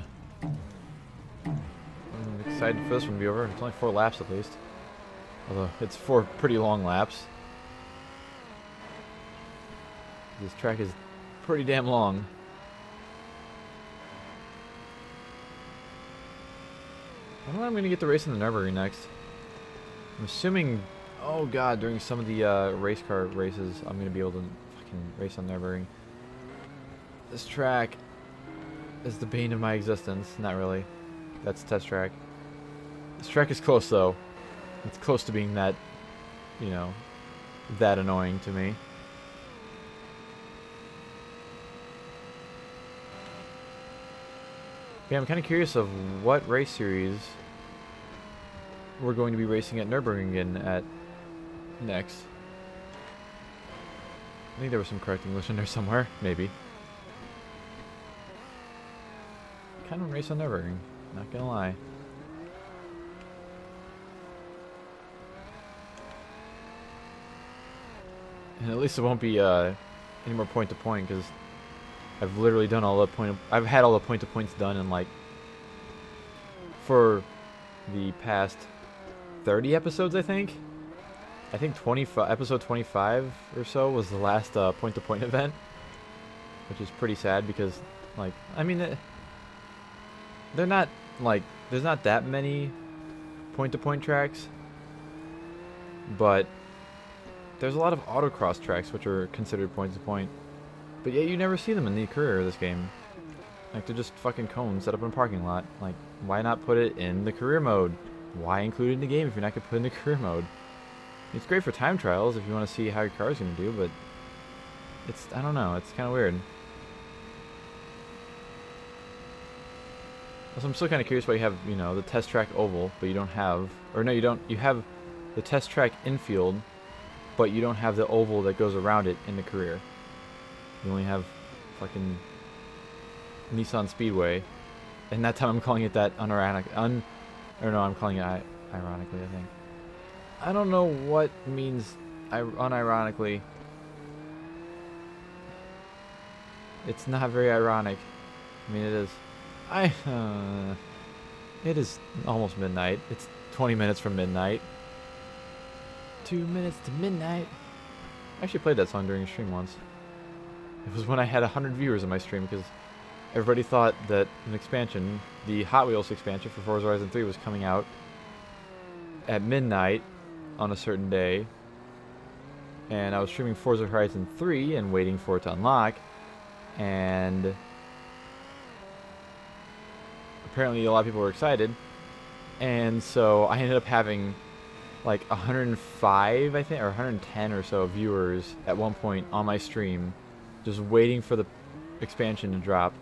I'm excited for this one to be over. It's only 4 laps at least. Although, it's 4 pretty long laps. This track is pretty damn long. I don't know when I'm going to get to race in the Nürburgring next. I'm assuming, oh god, during some of the race car races, I'm going to be able to fucking race on Nürburgring. This track is the bane of my existence. Not really. That's test track. This track is close though. It's close to being that, you know, that annoying to me. Yeah, I'm kind of curious of what race series we're going to be racing at Nürburgring at next. I think there was some correct English in there somewhere, maybe. Kind of race on Nürburgring, not gonna lie. And at least it won't be any more point to point, because I've literally done all the I've had all the point to points done in like for the past 30 episodes, I think. I think episode 25 or so was the last point to point event, which is pretty sad because, like, I mean, they're not like there's not that many point to point tracks, but there's a lot of autocross tracks which are considered point to point. But yet you never see them in the career of this game. Like, they're just fucking cones set up in a parking lot. Like, why not put it in the career mode? Why include it in the game if you're not going to put it in the career mode? It's great for time trials if you want to see how your car is going to do, but it's, I don't know, it's kind of weird. Also, I'm still kind of curious why you have, you know, the test track oval, but you don't have, or no, you don't, you have the test track infield, but you don't have the oval that goes around it in the career. You only have fucking Nissan Speedway, and that time I'm calling it that I'm calling it ironically, I think. I don't know what means unironically. It's not very ironic. I mean, it is. It is almost midnight. It's 20 minutes from midnight. 2 minutes to midnight. I actually played that song during a stream once. It was when I had 100 viewers in my stream because everybody thought that an expansion, the Hot Wheels expansion for Forza Horizon 3, was coming out at midnight on a certain day. And I was streaming Forza Horizon 3 and waiting for it to unlock. And apparently a lot of people were excited. And so I ended up having like 105, I think, or 110 or so viewers at one point on my stream, just waiting for the expansion to drop,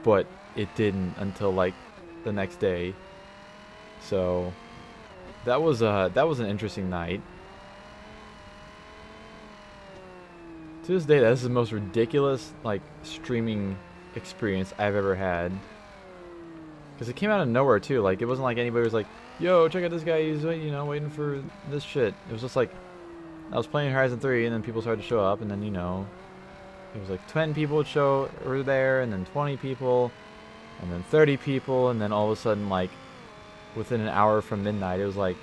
but it didn't until like the next day. So that was an interesting night. To this day, that is the most ridiculous like streaming experience I've ever had. Because it came out of nowhere too. Like, it wasn't like anybody was like, yo, check out this guy, he's waiting for this shit. It was just like, I was playing Horizon 3 and then people started to show up, and then it was like 10 people were there, and then 20 people, and then 30 people, and then all of a sudden, like, within an hour from midnight, it was like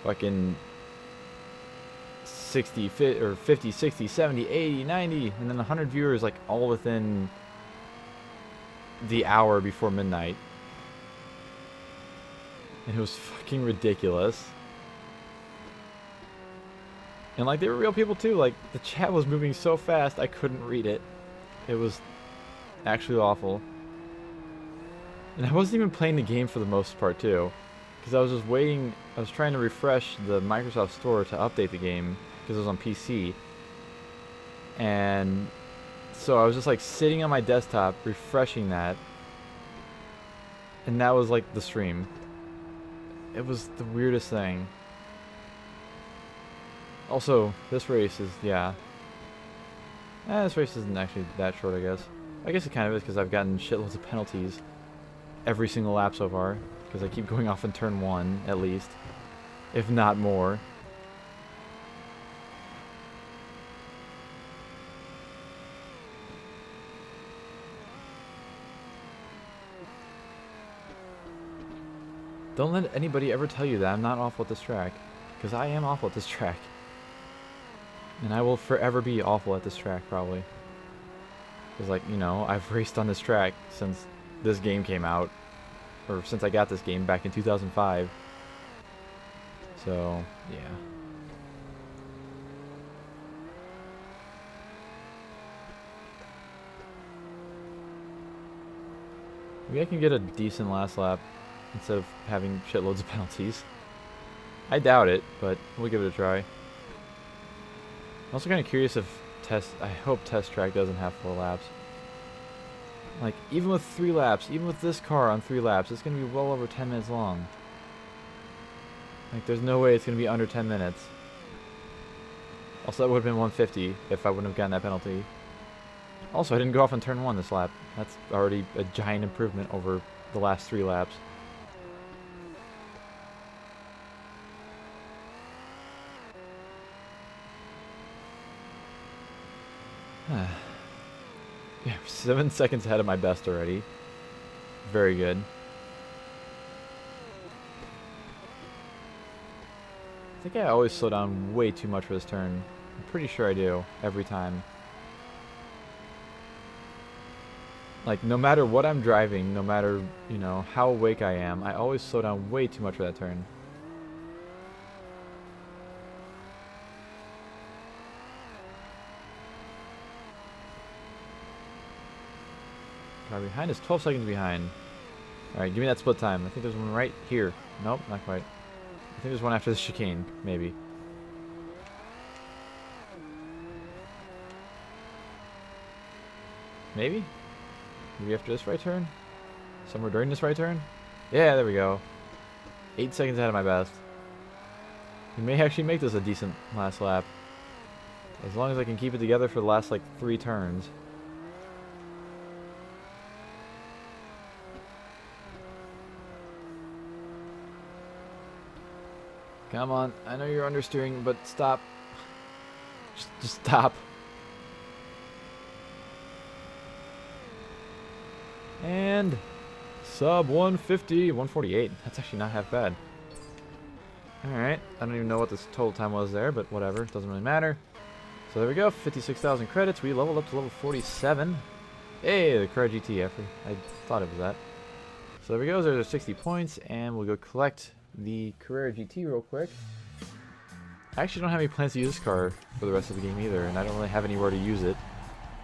fucking 50, 60, 70, 80, 90, and then 100 viewers, like, all within the hour before midnight. And it was fucking ridiculous. And, like, they were real people too. Like, the chat was moving so fast I couldn't read it. It was actually awful. And I wasn't even playing the game for the most part too, because I was just waiting. I was trying to refresh the Microsoft Store to update the game because it was on PC. And so I was just like sitting on my desktop refreshing that. And that was like the stream. It was the weirdest thing. Also, this race is, yeah. This race isn't actually that short, I guess. I guess it kind of is because I've gotten shitloads of penalties every single lap so far. Because I keep going off in turn 1, at least. If not more. Don't let anybody ever tell you that I'm not awful at this track. Because I am awful at this track. And I will forever be awful at this track, probably. Because, like, I've raced on this track since this game came out. Or since I got this game back in 2005. So, yeah. Maybe I can get a decent last lap instead of having shitloads of penalties. I doubt it, but we'll give it a try. I'm also kind of curious if I hope Test Track doesn't have 4 laps. Like, even with 3 laps, even with this car on 3 laps, it's going to be well over 10 minutes long. Like, there's no way it's going to be under 10 minutes. Also, that would have been 150 if I wouldn't have gotten that penalty. Also, I didn't go off on turn 1 this lap. That's already a giant improvement over the last 3 laps. Yeah, 7 seconds ahead of my best already. Very good. I think I always slow down way too much for this turn. I'm pretty sure I do, every time. Like, no matter what I'm driving, no matter, how awake I am, I always slow down way too much for that turn. Car behind is 12 seconds behind. Alright, give me that split time. I think there's one right here. Nope, not quite. I think there's one after the chicane, maybe. Maybe? Maybe after this right turn? Somewhere during this right turn? Yeah, there we go. 8 seconds ahead of my best. We may actually make this a decent last lap. As long as I can keep it together for the last, like, 3 turns. Come on, I know you're understeering, but stop. Just stop. And sub 150, 148. That's actually not half bad. Alright, I don't even know what this total time was there, but whatever, doesn't really matter. So there we go, 56,000 credits. We leveled up to level 47. Hey, the Carrera GT, I thought it was that. So there we go, there's our 60 points, and we'll go collect the Carrera GT real quick. I actually don't have any plans to use this car for the rest of the game either, and I don't really have anywhere to use it.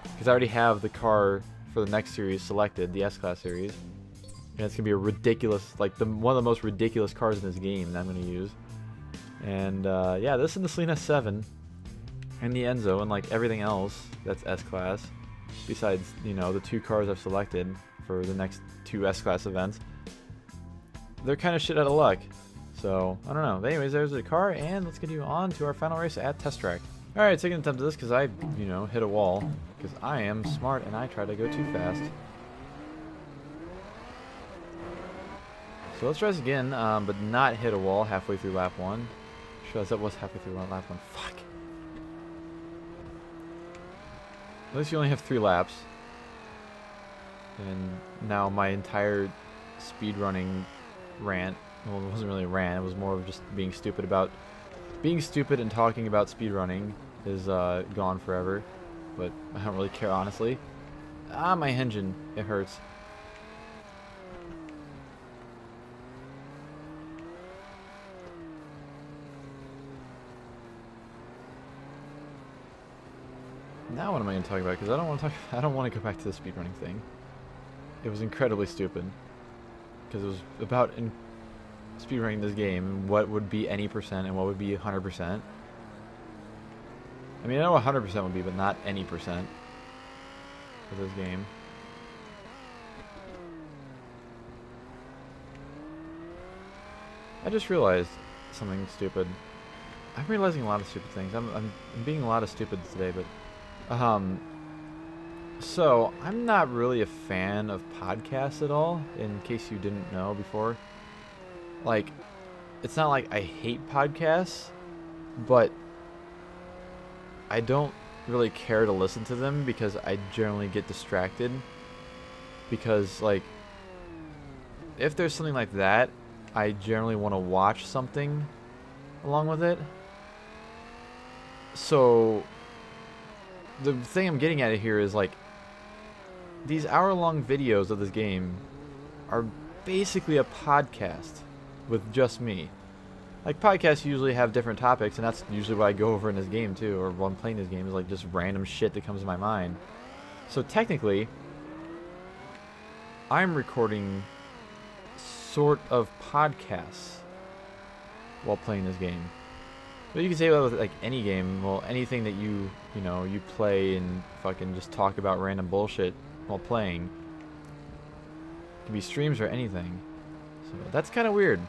Because I already have the car for the next series selected, the S-Class series. And it's going to be a ridiculous, like one of the most ridiculous cars in this game that I'm going to use. And yeah, this and the Selena 7 and the Enzo and like everything else that's S-Class. Besides, the 2 cars I've selected for the next 2 S-Class events. They're kind of shit out of luck. So, I don't know. But anyways, there's the car, and let's get you on to our final race at Test Track. Alright, second attempt at this because I, you know, hit a wall. Because I am smart and I try to go too fast. So let's try this again, but not hit a wall halfway through lap 1. Sure, that was halfway through lap 1. Fuck. At least you only have 3 laps. And now my entire speedrunning rant, well, it wasn't really a rant, it was more of just being stupid and talking about speedrunning is gone forever. But I don't really care, honestly. Ah, my engine, it hurts. Now what am I going to talk about? Because I don't want to go back to the speedrunning thing. It was incredibly stupid. Because it was about speedrunning this game and what would be any percent and what would be 100%. I mean, I know what 100% would be, but not any percent for this game. I just realized something stupid. I'm realizing a lot of stupid things. I'm being a lot of stupid today, but so I'm not really a fan of podcasts at all, in case you didn't know before. Like, it's not like I hate podcasts, but I don't really care to listen to them because I generally get distracted. Because, like, if there's something like that, I generally want to watch something along with it. So the thing I'm getting at here is, like, these hour-long videos of this game are basically a podcast with just me. Like, podcasts usually have different topics, and that's usually what I go over in this game too, or while I'm playing this game, is like just random shit that comes to my mind. So technically, I'm recording sort of podcasts while playing this game. But you can say that with like any game, well, anything that you know, you play and fucking just talk about random bullshit while playing. It can be streams or anything. So that's kind of weird.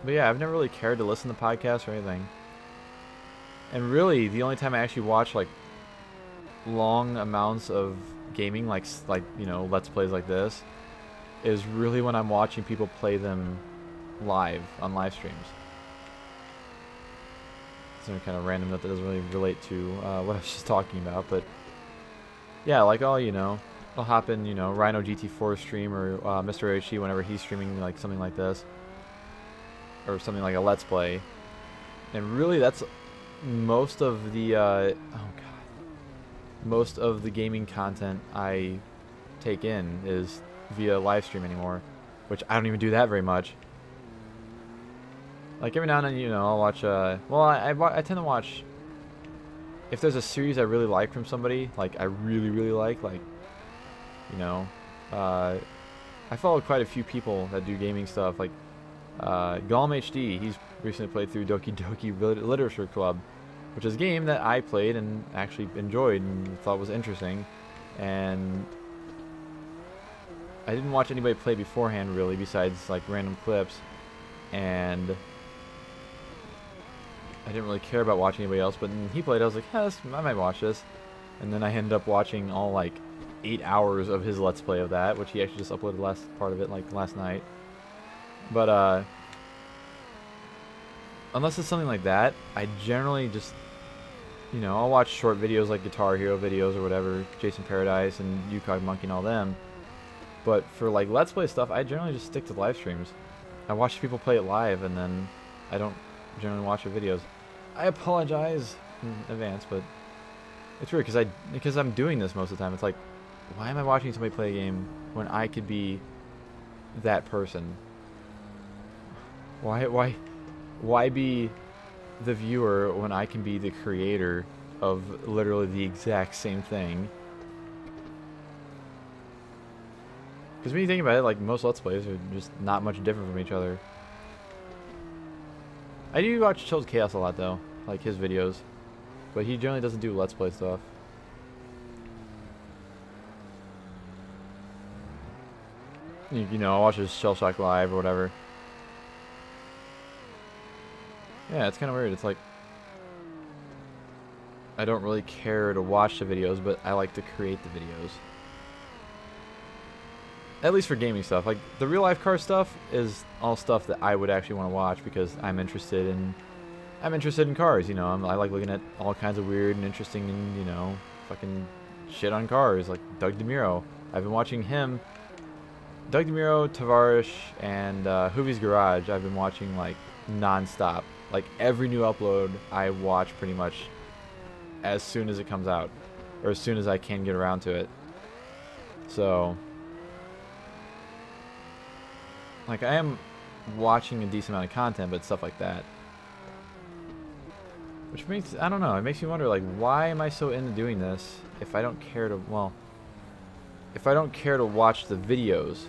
But yeah, I've never really cared to listen to podcasts or anything. And really, the only time I actually watch like long amounts of gaming, like you know, Let's Plays like this, is really when I'm watching people play them live on live streams. It's kind of random that doesn't really relate to what I was just talking about, but yeah, like you know, I'll hop in, you know, Rhino GT4 stream or Mr. HE whenever he's streaming like something like this, or something like a Let's Play, and really that's most of the most of the gaming content I take in is via live stream anymore, which I don't even do that very much. Like every now and then, you know, I'll watch, well, I tend to watch, if there's a series I really like from somebody, like I really like, you know, I follow quite a few people that do gaming stuff, like, Golem HD, he's recently played through Doki Doki Literature Club, which is a game that I played and actually enjoyed and thought was interesting, and I didn't watch anybody play beforehand, really, besides, like, random clips, and I didn't really care about watching anybody else, but when he played, I was like, yeah, I might watch this. And then I ended up watching all, like, 8 hours of his Let's Play of that, which he actually just uploaded the last part of it, like, last night. But, unless it's something like that, I generally just, you know, I'll watch short videos like Guitar Hero videos or whatever, Jason Paradise and Yukog Monkey and all them. But for, like, Let's Play stuff, I generally just stick to live streams. I watch people play it live, and then I don't generally watch their videos. I apologize in advance, but it's weird because I'm doing this most of the time. It's like, why am I watching somebody play a game when I could be that person? Why be the viewer when I can be the creator of literally the exact same thing? Because when you think about it, like, most Let's Plays are just not much different from each other. I do watch Chill's Chaos a lot, though, like his videos, but he generally doesn't do Let's Play stuff. You know, I watch his Shell Shock Live or whatever. Yeah, it's kind of weird. It's like, I don't really care to watch the videos, but I like to create the videos. At least for gaming stuff. Like, the real life car stuff is all stuff that I would actually want to watch because I'm interested in cars, you know. I like looking at all kinds of weird and interesting and, you know, fucking shit on cars, like Doug DeMuro. I've been watching him, Doug DeMuro, Tavares, and Hoovie's Garage. I've been watching, like, non-stop. Like, every new upload I watch pretty much as soon as it comes out, or as soon as I can get around to it. So, like, I am watching a decent amount of content, but stuff like that. Which makes, I don't know, it makes me wonder, like, why am I so into doing this if I don't care to, well, if I don't care to watch the videos,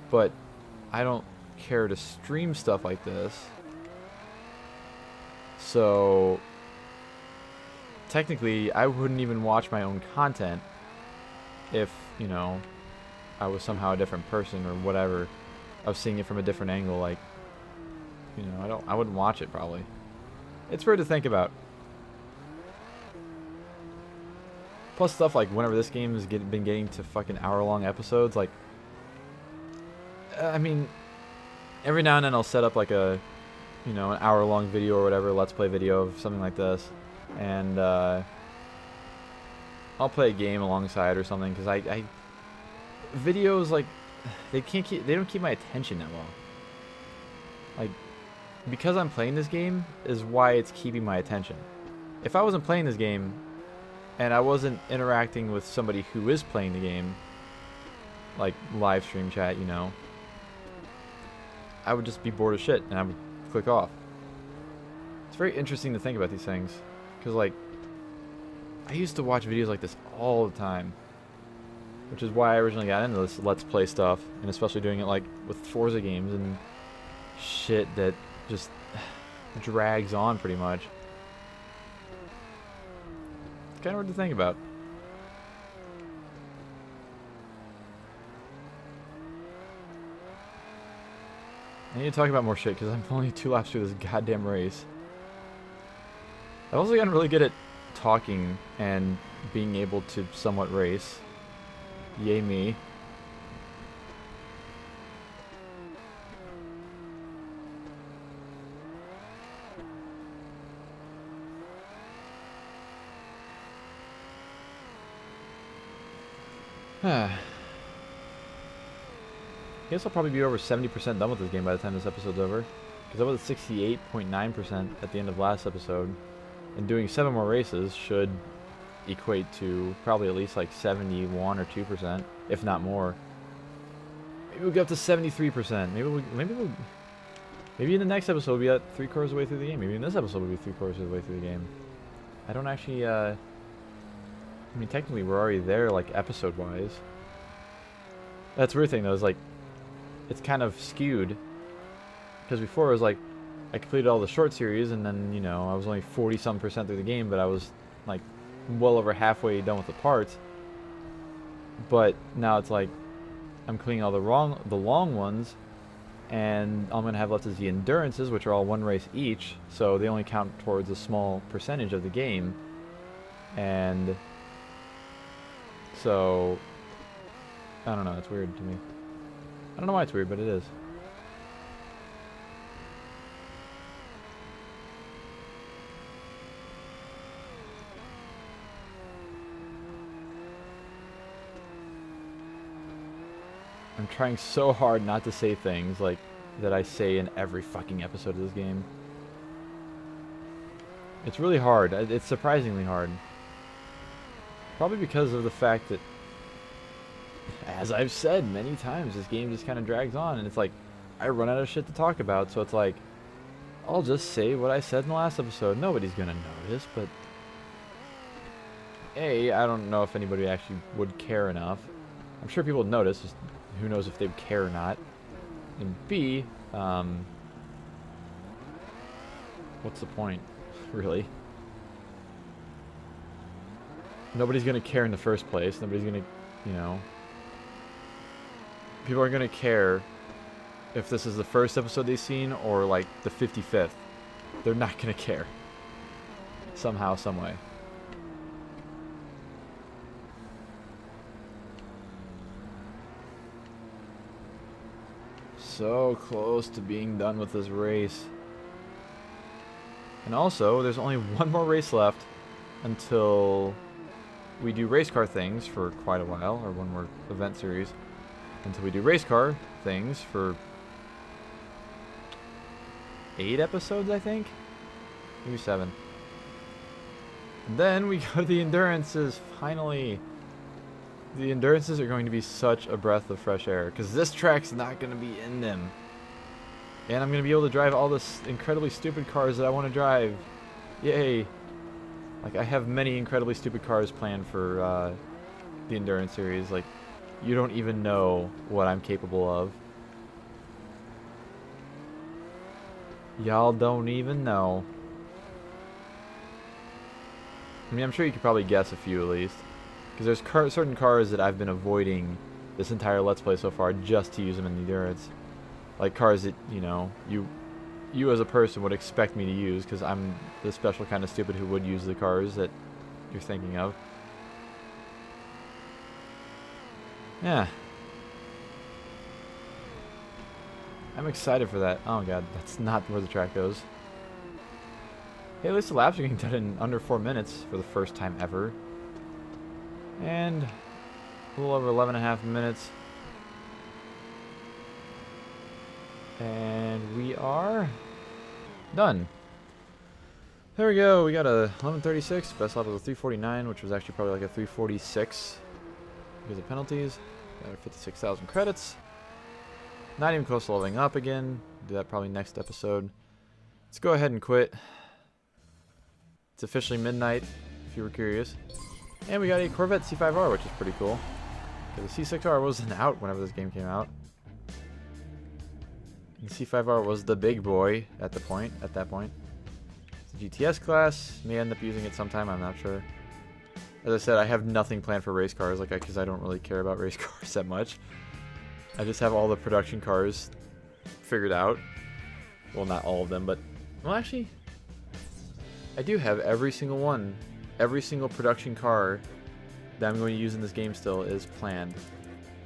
but I don't care to stream stuff like this. So, technically, I wouldn't even watch my own content if, you know, I was somehow a different person or whatever. I was seeing it from a different angle, like, you know, I wouldn't watch it probably. It's weird to think about. Plus stuff like whenever this game has been getting to fucking hour-long episodes, like, I mean, every now and then I'll set up like a, you know, an hour-long video or whatever, let's play video of something like this, and I'll play a game alongside or something, because I videos, like, they don't keep my attention that well. Like, because I'm playing this game is why it's keeping my attention. If I wasn't playing this game and I wasn't interacting with somebody who is playing the game, like live stream chat, you know, I would just be bored as shit and I would click off. It's very interesting to think about these things, because, like, I used to watch videos like this all the time, which is why I originally got into this Let's Play stuff, and especially doing it like with Forza games and shit that just drags on pretty much. It's kind of weird to think about. I need to talk about more shit because I'm only 2 laps through this goddamn race. I've also gotten really good at talking and being able to somewhat race. Yay me. I guess I'll probably be over 70% done with this game by the time this episode's over, because I was at 68.9% at the end of last episode, and doing 7 more races should equate to probably at least like 71 or 2%, if not more. Maybe we'll get up to 73%. Maybe in the next episode we'll be at 3/4 of the way through the game. Maybe in this episode we'll be 3/4 of the way through the game. I don't actually, I mean, technically we're already there, like, episode-wise. That's the weird thing, though, is, like, it's kind of skewed. Because before it was, like, I completed all the short series, and then, you know, I was only 40-some% through the game, but I was, like, well over halfway done with the parts. But now it's, like, I'm completing all the long ones, and all I'm going to have left is the endurances, which are all 1 race each, so they only count towards a small percentage of the game. And so, I don't know, it's weird to me. I don't know why it's weird, but it is. I'm trying so hard not to say things like that I say in every fucking episode of this game. It's really hard. It's surprisingly hard. Probably because of the fact that, as I've said many times, this game just kind of drags on, and it's like, I run out of shit to talk about, so it's like, I'll just say what I said in the last episode. Nobody's gonna notice, but A, I don't know if anybody actually would care enough. I'm sure people would notice, just who knows if they would care or not. And B, what's the point, really? Nobody's gonna care in the first place. Nobody's gonna, you know, people are gonna care if this is the first episode they've seen or like the 55th. They're not gonna care. Somehow, some way. so close to being done with this race. And also, there's only one more race left until we do race car things for quite a while, or one more event series. Until we do race car things for 8 episodes, I think? Maybe 7. And then we go to the endurances, finally. The endurances are going to be such a breath of fresh air, because this track's not going to be in them. And I'm going to be able to drive all this incredibly stupid cars that I want to drive. Yay. Like, I have many incredibly stupid cars planned for the endurance series. Like, you don't even know what I'm capable of. Y'all don't even know. I mean, I'm sure you could probably guess a few at least. Because there's certain cars that I've been avoiding this entire Let's Play so far just to use them in endurance. Like cars that, you know, you as a person would expect me to use, because I'm the special kind of stupid who would use the cars that you're thinking of. Yeah. I'm excited for that. Oh god, that's not where the track goes. Hey, at least the laps are getting done in under 4 minutes for the first time ever. And a little over 11.5 minutes. And we are done. There we go. We got a 11:36. Best lap was a 3:49, which was actually probably like a 3:46 because of penalties. Got our 56,000 credits. Not even close to leveling up again. Do that probably next episode. Let's go ahead and quit. It's officially midnight, if you were curious. And we got a Corvette C5R, which is pretty cool. The C6R wasn't out whenever this game came out. The C5R was the big boy at that point. It's a GTS class. May end up using it sometime, I'm not sure. As I said, I have nothing planned for race cars, like because I don't really care about race cars that much. I just have all the production cars figured out. Well, not all of them, but... Well, actually, I do have every single one. Every single production car that I'm going to use in this game still is planned.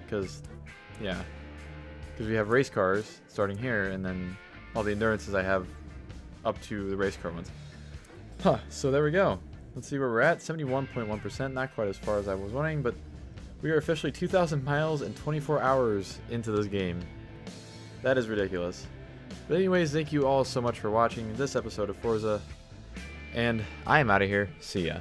Because, yeah. Because we have race cars starting here, and then all the endurances I have up to the race car ones. Huh, so there we go. Let's see where we're at. 71.1%, not quite as far as I was wanting, but we are officially 2,000 miles and 24 hours into this game. That is ridiculous. But anyways, thank you all so much for watching this episode of Forza. And I am out of here. See ya.